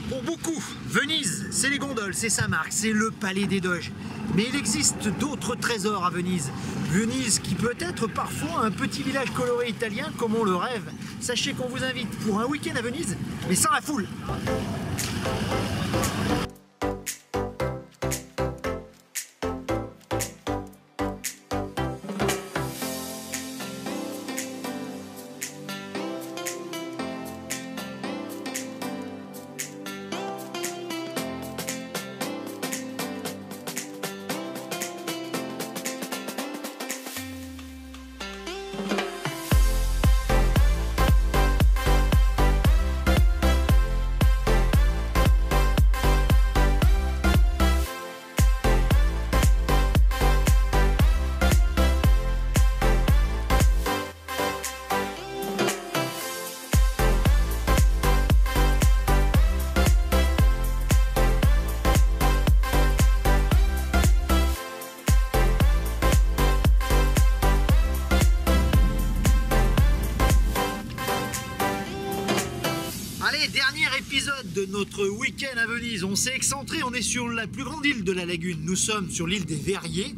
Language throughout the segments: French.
Pour beaucoup, Venise, c'est les gondoles, c'est Saint-Marc, c'est le palais des Doges. Mais il existe d'autres trésors à Venise. Venise qui peut être parfois un petit village coloré italien comme on le rêve. Sachez qu'on vous invite pour un week-end à Venise, mais sans la foule. Allez, dernier épisode de notre week-end à Venise. On s'est excentré, on est sur la plus grande île de la lagune. Nous sommes sur l'île des Verriers,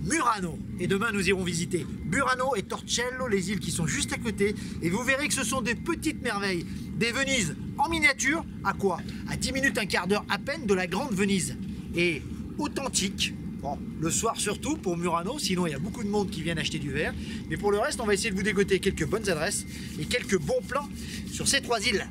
Murano. Et demain, nous irons visiter Burano et Torcello, les îles qui sont juste à côté. Et vous verrez que ce sont des petites merveilles. Des Venises en miniature, à quoi? À 10 minutes, un quart d'heure à peine de la grande Venise. Et authentique. Bon, le soir surtout pour Murano, sinon il y a beaucoup de monde qui viennent acheter du verre. Mais pour le reste, on va essayer de vous dégoter quelques bonnes adresses et quelques bons plans sur ces trois îles.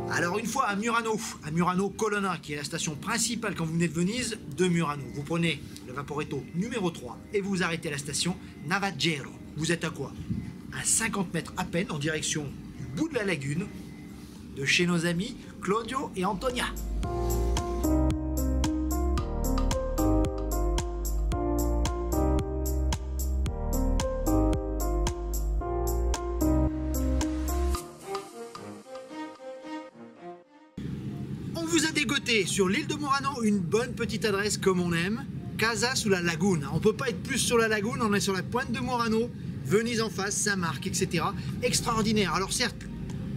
Alors une fois à Murano Colonna, qui est la station principale quand vous venez de Venise, de Murano. Vous prenez le Vaporetto numéro 3 et vous vous arrêtez à la station Navaggero. Vous êtes à quoi? À 50 mètres à peine en direction du bout de la lagune, de chez nos amis Claudio et Antonia. On vous a dégoté sur l'île de Murano une bonne petite adresse comme on aime, Casa sulla Laguna. On peut pas être plus sur la lagune, on est sur la pointe de Murano, Venise en face, Saint-Marc, etc. Extraordinaire. Alors certes,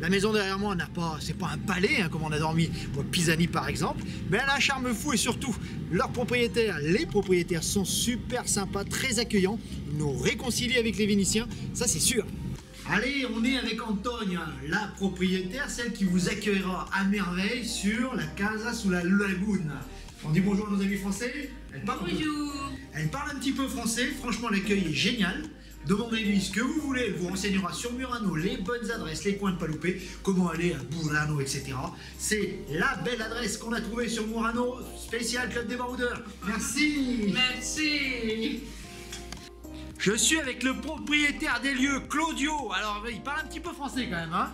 la maison derrière moi n'a pas, c'est pas un palais comme on a dormi pour Pisani par exemple, mais elle a un charme fou et surtout leurs propriétaires, les propriétaires sont super sympas, très accueillants. Ils nous réconcilient avec les Vénitiens, ça c'est sûr. Allez, on est avec Antonia, la propriétaire, celle qui vous accueillera à merveille sur la Casa sulla Laguna. On dit bonjour à nos amis français. Bonjour. Elle parle un petit peu français, franchement l'accueil est génial. Demandez-lui ce que vous voulez, elle vous renseignera sur Murano, les bonnes adresses, les coins de pas louper, comment aller à Burano, etc. C'est la belle adresse qu'on a trouvée sur Murano, spécial Club des Baroudeurs. Merci. Merci. Je suis avec le propriétaire des lieux, Claudio. Alors, il parle un petit peu français quand même, hein.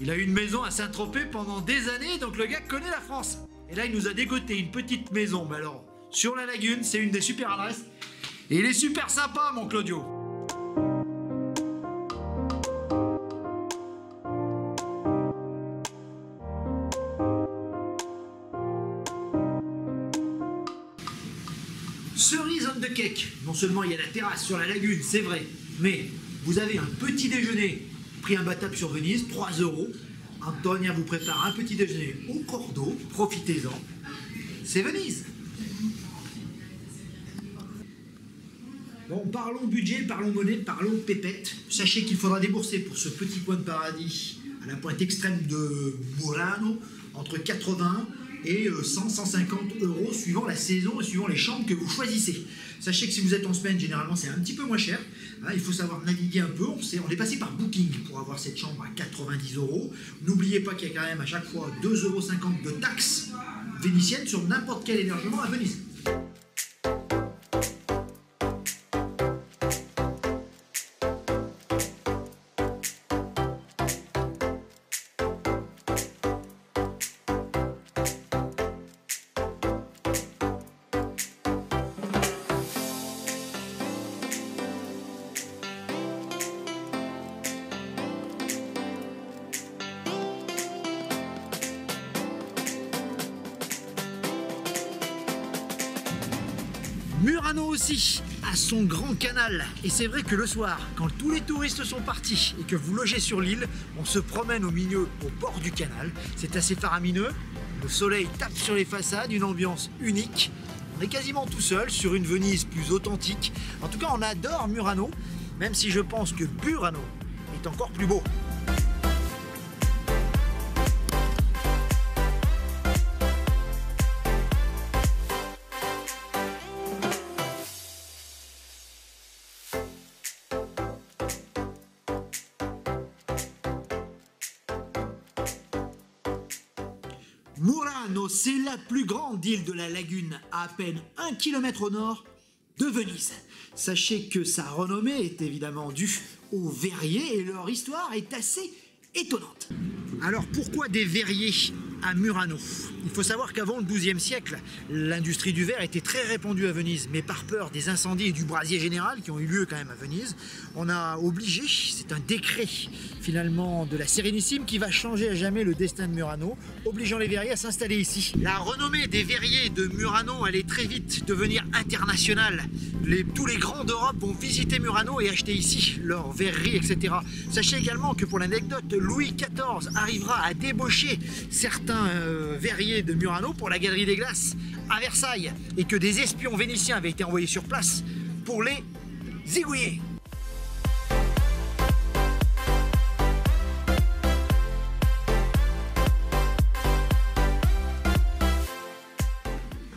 Il a eu une maison à Saint-Tropez pendant des années, donc le gars connaît la France. Et là, il nous a dégoté une petite maison, mais alors, sur la lagune, c'est une des super adresses. Et il est super sympa, mon Claudio. Cerise on the cake. Non seulement il y a la terrasse sur la lagune, c'est vrai, mais vous avez un petit déjeuner, prix imbattable sur Venise, 3 €. Antonia vous prépare un petit déjeuner au cordeau, profitez-en. C'est Venise. Bon, parlons budget, parlons monnaie, parlons pépette. Sachez qu'il faudra débourser pour ce petit coin de paradis à la pointe extrême de Murano entre 80 et 100-150 € suivant la saison et suivant les chambres que vous choisissez. Sachez que si vous êtes en semaine, généralement c'est un petit peu moins cher. Hein, il faut savoir naviguer un peu. On est passé par Booking pour avoir cette chambre à 90 €. N'oubliez pas qu'il y a quand même à chaque fois 2,50 € de taxes vénitiennes sur n'importe quel hébergement à Venise. Murano aussi a son grand canal. Et c'est vrai que le soir, quand tous les touristes sont partis et que vous logez sur l'île, on se promène au milieu, au bord du canal. C'est assez faramineux. Le soleil tape sur les façades, une ambiance unique. On est quasiment tout seul sur une Venise plus authentique. En tout cas, on adore Murano, même si je pense que Burano est encore plus beau. Murano, c'est la plus grande île de la lagune, à peine 1 km au nord de Venise. Sachez que sa renommée est évidemment due aux verriers et leur histoire est assez étonnante. Alors pourquoi des verriers à Murano? Il faut savoir qu'avant le XIIe siècle, l'industrie du verre était très répandue à Venise, mais par peur des incendies et du brasier général qui ont eu lieu quand même à Venise, on a obligé, c'est un décret finalement de la Sérénissime qui va changer à jamais le destin de Murano, obligeant les verriers à s'installer ici. La renommée des verriers de Murano allait très vite devenir internationale. Tous les grands d'Europe vont visiter Murano et acheter ici leurs verreries, etc. Sachez également que pour l'anecdote, Louis XIV arrivera à débaucher certains verriers de Murano pour la Galerie des Glaces à Versailles et que des espions vénitiens avaient été envoyés sur place pour les zigouiller.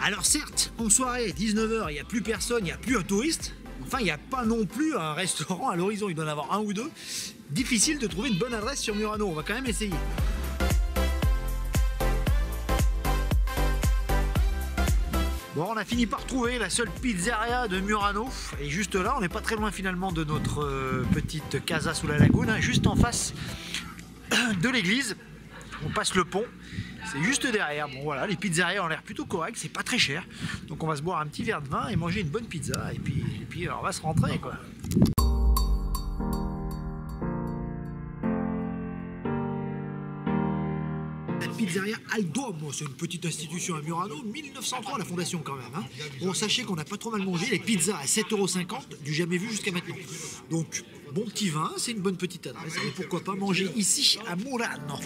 Alors certes, en soirée, 19 h, il n'y a plus personne, il n'y a plus un touriste. Enfin, il n'y a pas non plus un restaurant à l'horizon, il doit en avoir un ou deux. Difficile de trouver une bonne adresse sur Murano, on va quand même essayer. Bon, on a fini par trouver la seule pizzeria de Murano. Et juste là, on n'est pas très loin finalement de notre petite casa sous la lagune, hein, juste en face de l'église. On passe le pont. C'est juste derrière. Bon voilà, les pizzerias ont l'air plutôt correctes, c'est pas très cher. Donc on va se boire un petit verre de vin et manger une bonne pizza. Et puis on va se rentrer quoi. La pizzeria Al Duomo, c'est une petite institution à Murano, 1903 la fondation quand même. Hein. Bon, sachez qu'on n'a pas trop mal mangé, les pizzas à 7,50 €, du jamais vu jusqu'à maintenant. Donc bon petit vin, c'est une bonne petite adresse. Et pourquoi pas manger ici à Murano.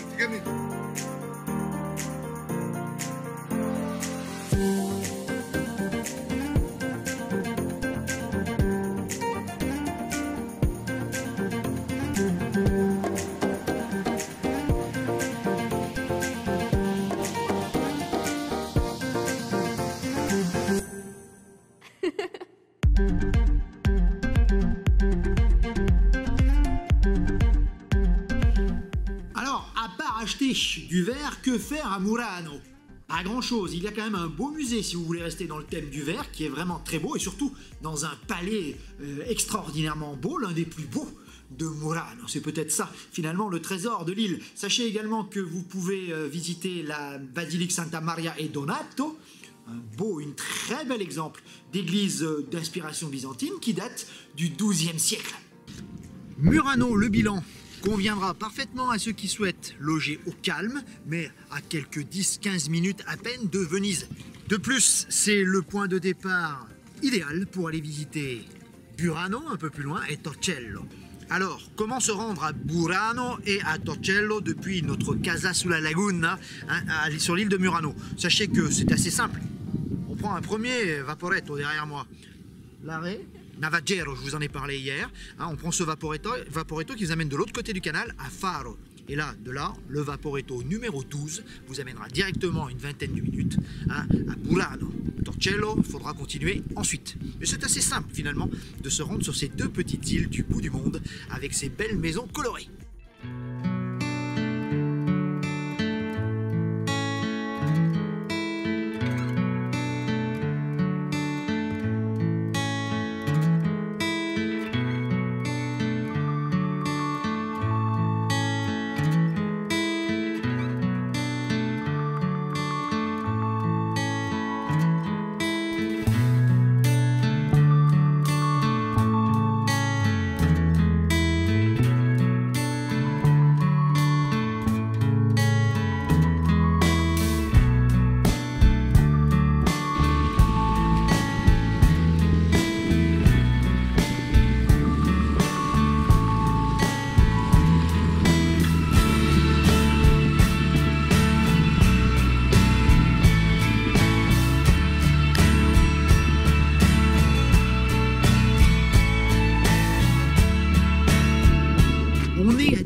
Alors, à part acheter du verre, que faire à Murano? Pas grand chose, il y a quand même un beau musée si vous voulez rester dans le thème du verre, qui est vraiment très beau, et surtout dans un palais extraordinairement beau, l'un des plus beaux de Murano. C'est peut-être ça, finalement, le trésor de l'île. Sachez également que vous pouvez visiter la basilique Santa Maria e Donato, un très bel exemple d'église d'inspiration byzantine qui date du XIIe siècle. Murano, le bilan conviendra parfaitement à ceux qui souhaitent loger au calme, mais à quelques 10-15 minutes à peine de Venise. De plus, c'est le point de départ idéal pour aller visiter Burano, un peu plus loin, et Torcello. Alors, comment se rendre à Burano et à Torcello depuis notre casa sulla laguna, hein, sur l'île de Murano? Sachez que c'est assez simple. On prend un premier vaporetto derrière moi. L'arrêt Navagero, je vous en ai parlé hier. Hein, on prend ce vaporetto qui vous amène de l'autre côté du canal à Faro. Et là, le vaporetto numéro 12 vous amènera directement une vingtaine de minutes à Burano. Torcello, il faudra continuer ensuite. Mais c'est assez simple finalement de se rendre sur ces deux petites îles du bout du monde avec ces belles maisons colorées.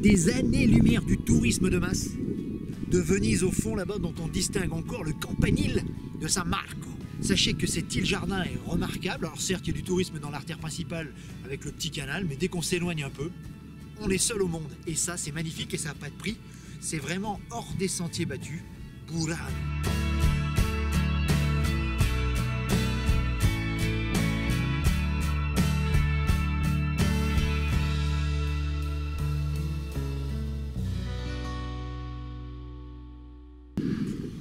des années-lumière du tourisme de masse. De Venise au fond là-bas, dont on distingue encore le campanile de San Marco. Sachez que cette île-jardin est remarquable. Alors certes, il y a du tourisme dans l'artère principale avec le petit canal, mais dès qu'on s'éloigne un peu, on est seul au monde. Et ça, c'est magnifique et ça n'a pas de prix. C'est vraiment hors des sentiers battus. Burano.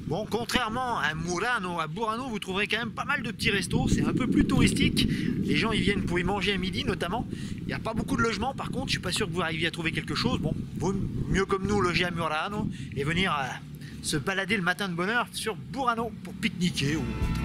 Bon, contrairement à Burano, vous trouverez quand même pas mal de petits restos. C'est un peu plus touristique. Les gens y viennent pour y manger à midi notamment. Il n'y a pas beaucoup de logements par contre. Je suis pas sûr que vous arriviez à trouver quelque chose. Bon, vaut mieux comme nous loger à Murano et venir se balader le matin de bonne heure sur Burano pour pique-niquer ou autre.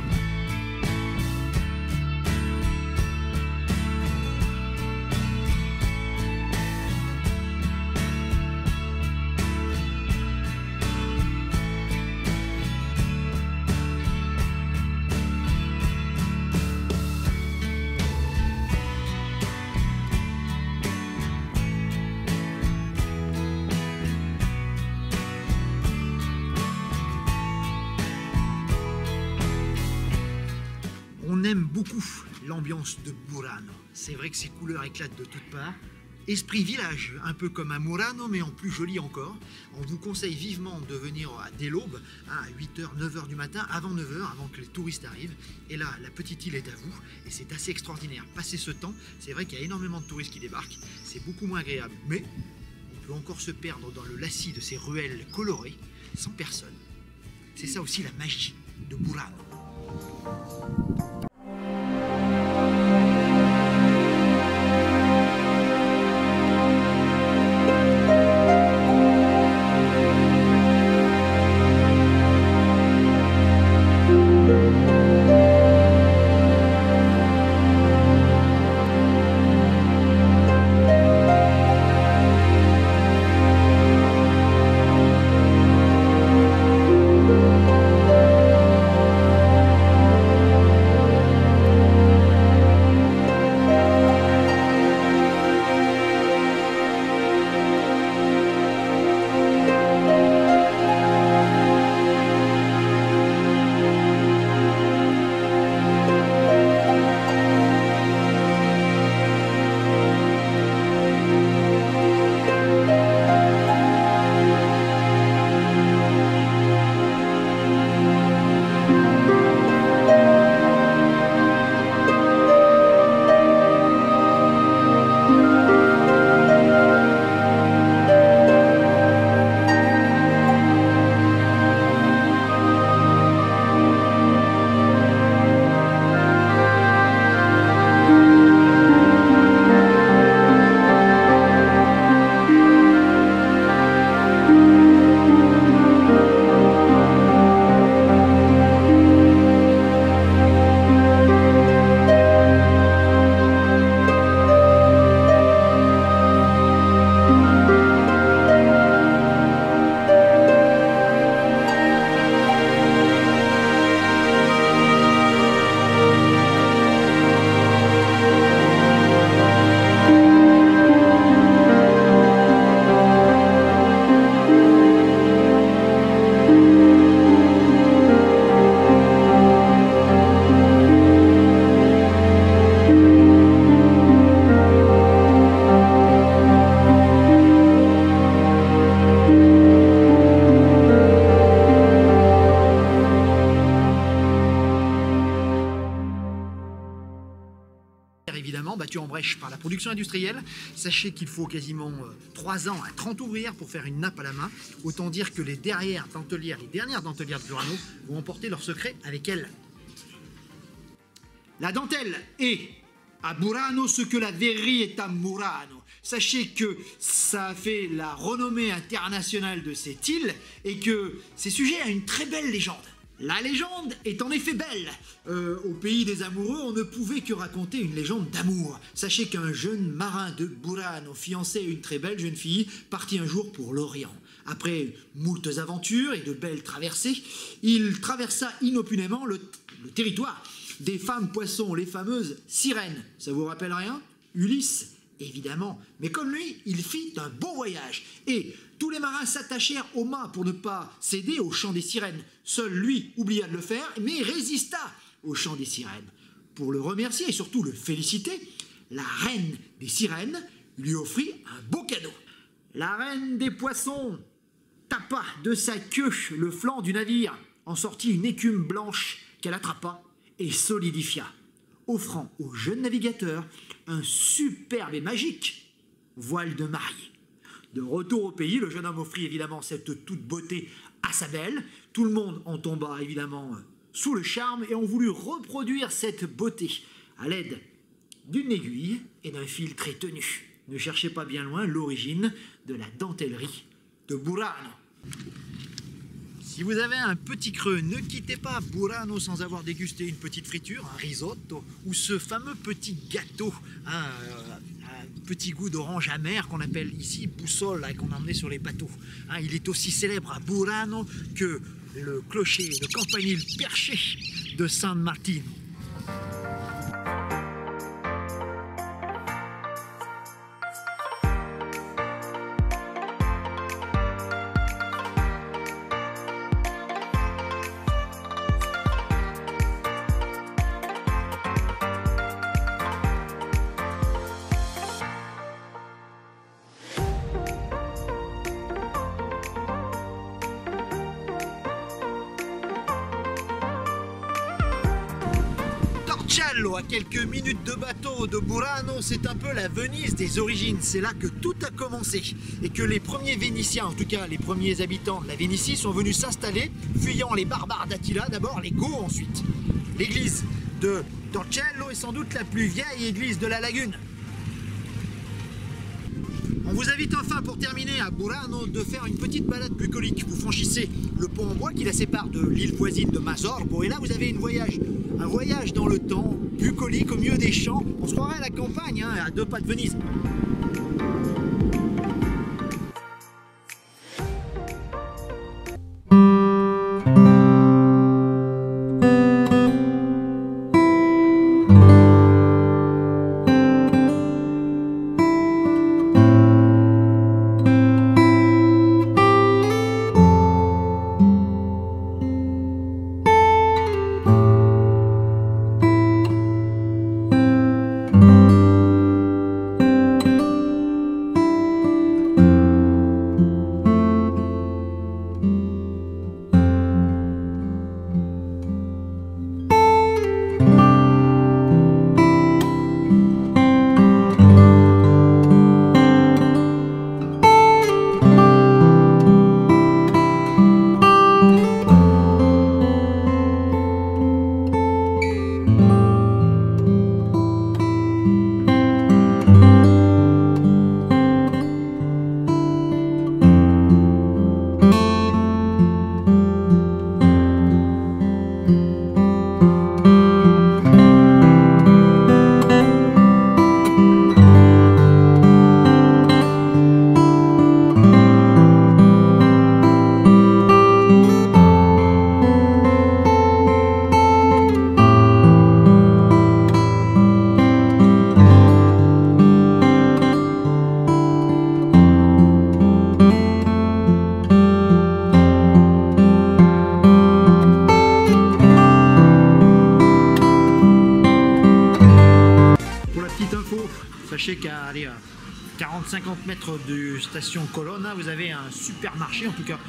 On aime beaucoup l'ambiance de Burano. C'est vrai que ses couleurs éclatent de toutes parts. Esprit village, un peu comme à Murano, mais en plus joli encore. On vous conseille vivement de venir dès l'aube, à 8h, 9h du matin, avant 9h, avant que les touristes arrivent. Et là, la petite île est à vous, et c'est assez extraordinaire. Passer ce temps, c'est vrai qu'il y a énormément de touristes qui débarquent, c'est beaucoup moins agréable. Mais on peut encore se perdre dans le lacis de ces ruelles colorées, sans personne. C'est ça aussi la magie de Burano. Évidemment battu en brèche par la production industrielle. Sachez qu'il faut quasiment 3 ans à 30 ouvrières pour faire une nappe à la main. Autant dire que les dernières dentelières de Burano vont emporter leur secret avec elles. La dentelle est à Burano ce que la verrerie est à Murano. Sachez que ça a fait la renommée internationale de cette île et que c'est sujet à une très belle légende. La légende est en effet belle. Au pays des amoureux, on ne pouvait que raconter une légende d'amour. Sachez qu'un jeune marin de Burano, fiancé à une très belle jeune fille, partit un jour pour l'Orient. Après moultes aventures et de belles traversées, il traversa inopinément le territoire des femmes poissons, les fameuses sirènes. Ça vous rappelle rien? Ulysse évidemment. Mais comme lui, il fit un bon voyage. Et tous les marins s'attachèrent au mât pour ne pas céder au chant des sirènes. Seul lui oublia de le faire, mais résista au chant des sirènes. Pour le remercier et surtout le féliciter, la reine des sirènes lui offrit un beau cadeau. La reine des poissons tapa de sa queue le flanc du navire, en sortit une écume blanche qu'elle attrapa et solidifia, offrant au jeune navigateur un superbe et magique voile de mariée. De retour au pays, le jeune homme offrit évidemment cette toute beauté à sa belle. Tout le monde en tomba évidemment sous le charme et on voulut reproduire cette beauté à l'aide d'une aiguille et d'un fil très tenu. Ne cherchez pas bien loin l'origine de la dentellerie de Burano. Si vous avez un petit creux, ne quittez pas Burano sans avoir dégusté une petite friture, un risotto ou ce fameux petit gâteau, un petit goût d'orange amer qu'on appelle ici boussole et qu'on emmenait sur les bateaux. Il est aussi célèbre à Burano que le clocher, le campanile perché de San Martino. Torcello, à quelques minutes de bateau de Burano, c'est un peu la Venise des origines. C'est là que tout a commencé et que les premiers Vénitiens, en tout cas les premiers habitants de la Vénétie, sont venus s'installer, fuyant les barbares d'Attila, d'abord les Goths ensuite. L'église de Torcello est sans doute la plus vieille église de la lagune. On vous invite enfin, pour terminer, à Burano, de faire une petite balade bucolique. Vous franchissez le pont en bois qui la sépare de l'île voisine de Masorbo, et là vous avez un voyage dans le temps, bucolique, au milieu des champs. On se croirait à la campagne, à 2 pas de Venise. Sachez qu'à 40-50 mètres de station Colonna, vous avez un supermarché, en tout cas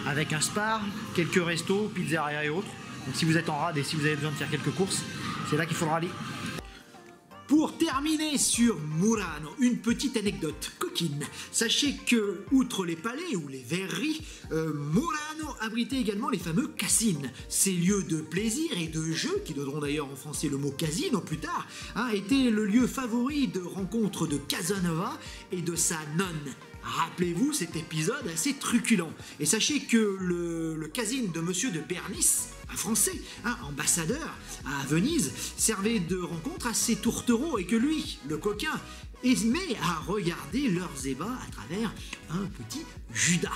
avec un Spar, quelques restos, pizzeria et autres. Donc si vous êtes en rade et si vous avez besoin de faire quelques courses, c'est là qu'il faudra aller. Pour terminer sur Murano, une petite anecdote coquine. Sachez que, outre les palais ou les verreries, Murano abritait également les fameux casines. Ces lieux de plaisir et de jeu, qui donneront d'ailleurs en français le mot casino plus tard, étaient le lieu favori de rencontre de Casanova et de sa nonne. Rappelez-vous cet épisode assez truculent. Et sachez que le casine de Monsieur de Bernis, un Français, ambassadeur à Venise, servait de rencontre à ces tourtereaux et que lui, le coquin, aimait à regarder leurs ébats à travers un petit Judas.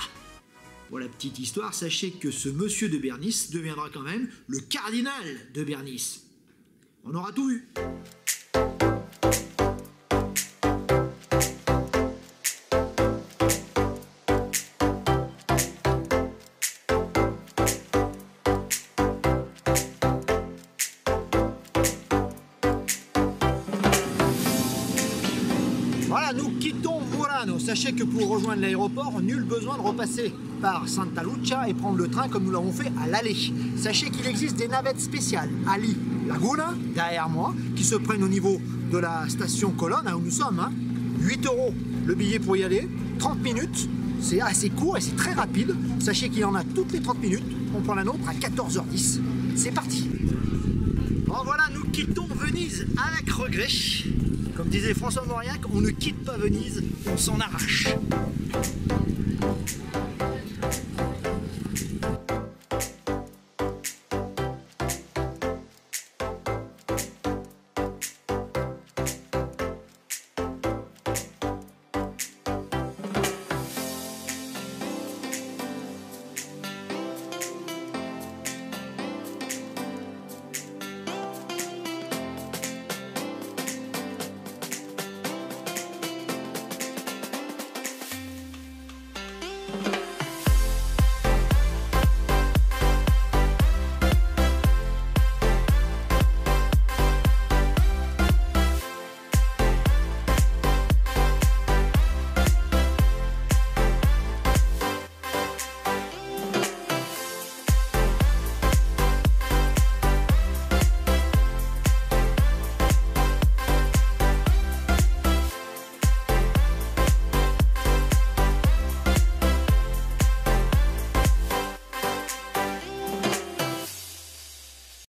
Pour la petite histoire, sachez que ce Monsieur de Bernis deviendra quand même le cardinal de Bernis. On aura tout vu. nous quittons Murano. Sachez que pour rejoindre l'aéroport, nul besoin de repasser par Santa Lucia et prendre le train comme nous l'avons fait à l'aller. Sachez qu'il existe des navettes spéciales à Laguna, derrière moi, qui se prennent au niveau de la station Colonne, où nous sommes. 8 € le billet pour y aller, 30 minutes, c'est assez court et c'est très rapide. Sachez qu'il y en a toutes les 30 minutes. On prend la nôtre à 14h10. C'est parti. Bon voilà, nous quittons Venise avec regret. Comme disait François Mauriac, on ne quitte pas Venise, on s'en arrache.